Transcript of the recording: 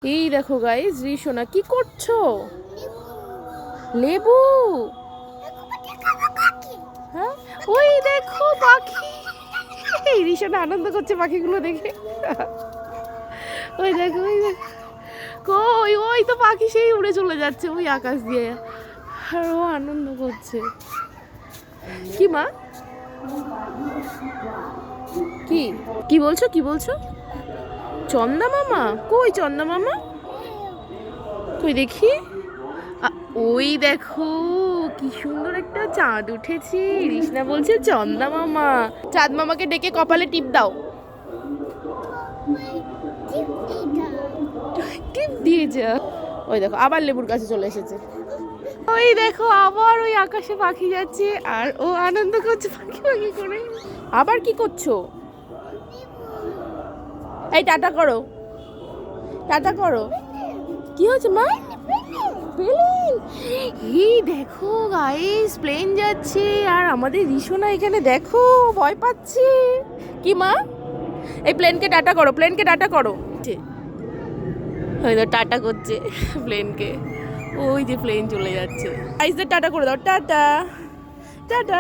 এই দেখো গাইস, রিশোনা কি করছো? লেবু? হ্যাঁ, ওই দেখো পাখি। এই রিশোনা আনন্দ করছে পাখিগুলো দেখে। ওই দেখো, ওই দেখো, কই ওই তো পাখি সেই উড়ে চলে যাচ্ছে ওই আকাশ দিয়ে, আর ও আনন্দ করছে। কি মা, কি কি বলছো, কি বলছো? চন্দা মামা? কই চন্দা মামা? কই দেখি। ওই দেখো কি সুন্দর একটা চাঁদ উঠেছে। রিশনা বলছে চন্দা মামা। চাঁদ মামাকে ডেকে কপালে টিপ দাও। টিপ দিয়ে যা। ওই দেখো আবার লেবুর কাছে চলে এসেছে। ওই দেখো আবার ওই আকাশে পাখি যাচ্ছে, আর ও আনন্দ করছে পাখি পাখি করে। আবার কি করছো? এই টাটা করো, টাটা করো। কি হয়েছে মা? প্লেন? এই দেখো গাইস, প্লেন যাচ্ছে, আর আমাদের রিশোনা এখানে দেখো ভয় পাচ্ছে। কি মা? এই প্লেনকে টাটা করো, প্লেনকে টাটা করো। হয়তো টাটা করছে প্লেনকে। ওই যে প্লেন চলে যাচ্ছে। গাইসদের টাটা করে দাও, টাটা টাটা।